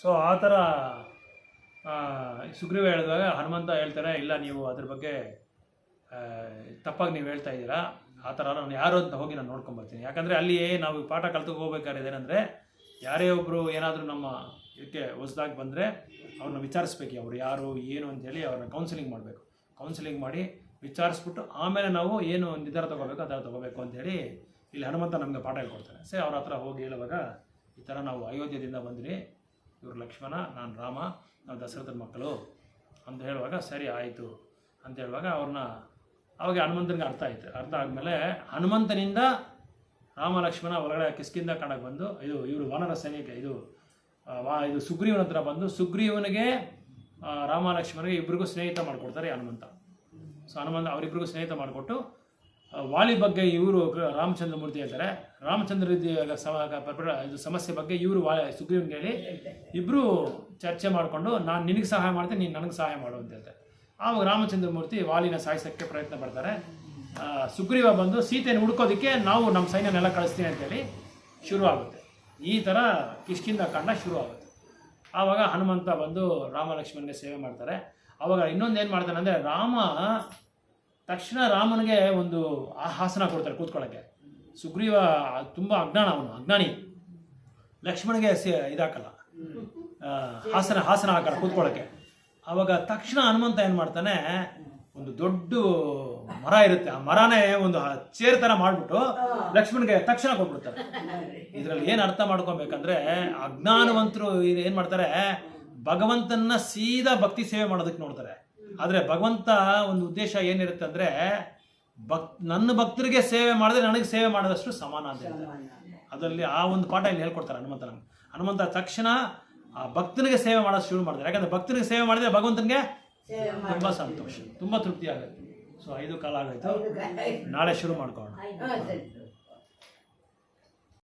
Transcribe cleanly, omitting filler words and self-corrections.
So ಆ ಥರ ಸುಗ್ರೀವ ಹೇಳಿದಾಗ ಹನುಮಂತ ಹೇಳ್ತಾರೆ, ಇಲ್ಲ ನೀವು ಅದ್ರ ಬಗ್ಗೆ ತಪ್ಪಾಗಿ ನೀವು ಹೇಳ್ತಾ ಇದ್ದೀರಾ, ಆ ಥರ ನಾನು ಯಾರು ಅಂತ ಹೋಗಿ ನಾನು ನೋಡ್ಕೊಂಬರ್ತೀನಿ. ಯಾಕಂದರೆ ಅಲ್ಲಿ ನಾವು ಪಾಠ ಕಲ್ತು ಹೋಗ್ಬೇಕಾದ್ರೆ ಏನಂದರೆ, ಯಾರೇ ಒಬ್ಬರು ಏನಾದರೂ ನಮ್ಮ ಇದಕ್ಕೆ ಹೊಸದಾಗಿ ಬಂದರೆ ಅವ್ರನ್ನ ವಿಚಾರಿಸ್ಬೇಕು, ಅವ್ರು ಯಾರು ಏನು ಅಂತೇಳಿ ಅವ್ರನ್ನ ಕೌನ್ಸಿಲಿಂಗ್ ಮಾಡಬೇಕು. ಕೌನ್ಸಿಲಿಂಗ್ ಮಾಡಿ ವಿಚಾರಿಸ್ಬಿಟ್ಟು ಆಮೇಲೆ ನಾವು ಏನು ನಿರ್ಧಾರ ತೊಗೋಬೇಕು ಅದನ್ನು ತೊಗೋಬೇಕು ಅಂತೇಳಿ ಇಲ್ಲಿ ಹನುಮಂತ ನಮಗೆ ಪಾಠ ಹೇಳ್ಕೊಡ್ತಾರೆ. ಅವ್ರ ಹತ್ರ ಹೋಗಿ ಹೇಳುವಾಗ, ಈ ಥರ ನಾವು ಅಯೋಧ್ಯದಿಂದ ಬಂದ್ರಿ, ಇವರು ಲಕ್ಷ್ಮಣ, ನಾನು ರಾಮ, ನಾವು ದಶರಥನ ಮಕ್ಕಳು ಅಂತ ಹೇಳುವಾಗ, ಸರಿ ಆಯಿತು ಅಂತ ಹೇಳುವಾಗ ಅವಾಗ ಹನುಮಂತನಿಗೆ ಅರ್ಥ ಆಯಿತು. ಅರ್ಥ ಆದಮೇಲೆ ಹನುಮಂತನಿಂದ ರಾಮ ಲಕ್ಷ್ಮಣ ಒಳಗಡೆ ಕಿಷ್ಕಿಂಧ ಕಾಣಕ್ಕೆ ಬಂದು ಇವರು ವಾನರ ಸೈನಿಕ ಇದು ಸುಗ್ರೀವನ ಹತ್ರ ಬಂದು ಸುಗ್ರೀವನಿಗೆ ರಾಮ ಲಕ್ಷ್ಮಣನಿಗೆ ಇಬ್ಬರಿಗೂ ಸ್ನೇಹಿತ ಮಾಡಿಕೊಡ್ತಾರೆ ಹನುಮಂತ. ಸೊ ಹನುಮಂತ ಅವರಿಬ್ಬರಿಗೂ ಸ್ನೇಹಿತ ಮಾಡಿಕೊಟ್ಟು ವಾಲಿ ಬಗ್ಗೆ ಇವರು ರಾಮಚಂದ್ರ ಮೂರ್ತಿ ಹೇಳ್ತಾರೆ, ರಾಮಚಂದ್ರ ಇದು ಸಮಸ್ಯೆ ಬಗ್ಗೆ ಇವರು ಸುಗ್ರೀವನಿಗೆ ಹೇಳಿ ಇಬ್ಬರು ಚರ್ಚೆ ಮಾಡಿಕೊಂಡು, ನಾನು ನಿನಗೆ ಸಹಾಯ ಮಾಡ್ತೀನಿ, ನೀನು ನನಗೆ ಸಹಾಯ ಮಾಡು ಅಂತ ಹೇಳ್ತಾರೆ. ಆವಾಗ ರಾಮಚಂದ್ರ ಮೂರ್ತಿ ವಾಲಿನ ಸಾಯಿಸೋಕ್ಕೆ ಪ್ರಯತ್ನ ಪಡ್ತಾರೆ. ಸುಗ್ರೀವ ಬಂದು ಸೀತೆಯನ್ನು ಹುಡ್ಕೋದಕ್ಕೆ ನಾವು ನಮ್ಮ ಸೈನ್ಯನೆಲ್ಲ ಕಳಿಸ್ತೀನಿ ಅಂತೇಳಿ ಶುರು ಆಗುತ್ತೆ. ಈ ಥರ ಕಿಷ್ಕಿಂಧ ಕಾಂಡ ಶುರು ಆಗುತ್ತೆ. ಆವಾಗ ಹನುಮಂತ ಬಂದು ರಾಮ ಲಕ್ಷ್ಮಣನಿಗೆ ಸೇವೆ ಮಾಡ್ತಾರೆ. ಆವಾಗ ಇನ್ನೊಂದು ಏನು ಮಾಡ್ತಾನೆ ಅಂದರೆ, ತಕ್ಷಣ ರಾಮನಿಗೆ ಒಂದು ಆಸನ ಕೊಡ್ತಾರೆ ಕೂತ್ಕೊಳ್ಳೋಕ್ಕೆ. ಸುಗ್ರೀವ ತುಂಬ ಅಜ್ಞಾನಿ, ಲಕ್ಷ್ಮಣಿಗೆ ಇದಾಕಲ್ಲ, ಹಾಸನ ಹಾಕಲ್ಲ ಕೂತ್ಕೊಳ್ಳೋಕ್ಕೆ. ಆವಾಗ ತಕ್ಷಣ ಹನುಮಂತ ಏನು ಮಾಡ್ತಾನೆ, ಒಂದು ದೊಡ್ಡ ಮರ ಇರುತ್ತೆ, ಆ ಮರನೇ ಒಂದು ಚೇರ್ ಥರ ಮಾಡಿಬಿಟ್ಟು ಲಕ್ಷ್ಮಣಗೆ ತಕ್ಷಣ ಕೊಟ್ಬಿಡ್ತಾರೆ. ಇದರಲ್ಲಿ ಏನು ಅರ್ಥ ಮಾಡ್ಕೊಬೇಕಂದ್ರೆ, ಅಜ್ಞಾನವಂತರು ಏನು ಮಾಡ್ತಾರೆ, ಭಗವಂತನ ಸೀದಾ ಭಕ್ತಿ ಸೇವೆ ಮಾಡೋದಕ್ಕೆ ನೋಡ್ತಾರೆ. ಆದರೆ ಭಗವಂತ ಒಂದು ಉದ್ದೇಶ ಏನಿರುತ್ತೆ ಅಂದರೆ, ನನ್ನ ಭಕ್ತರಿಗೆ ಸೇವೆ ಮಾಡಿದ್ರೆ ನನಗೆ ಸೇವೆ ಮಾಡಿದಷ್ಟು ಸಮಾನ ಅಂತ ಹೇಳ್ತಾರೆ. ಅದರಲ್ಲಿ ಆ ಒಂದು ಪಾಠ ಇಲ್ಲಿ ಹೇಳ್ಕೊಡ್ತಾರೆ ಹನುಮಂತ ತಕ್ಷಣ ಆ ಭಕ್ತನಿಗೆ ಸೇವೆ ಮಾಡೋದು ಶುರು ಮಾಡ್ತಾರೆ. ಯಾಕಂದರೆ ಭಕ್ತನಿಗೆ ಸೇವೆ ಮಾಡಿದ್ರೆ ಭಗವಂತನಿಗೆ ತುಂಬ ಸಂತೋಷ, ತುಂಬ ತೃಪ್ತಿ ಆಗುತ್ತೆ. ಸೊ 5 ಕಾಲ ಆಗೋಯ್ತು, ನಾಳೆ ಶುರು ಮಾಡ್ಕೊಳ್ಳೋಣ.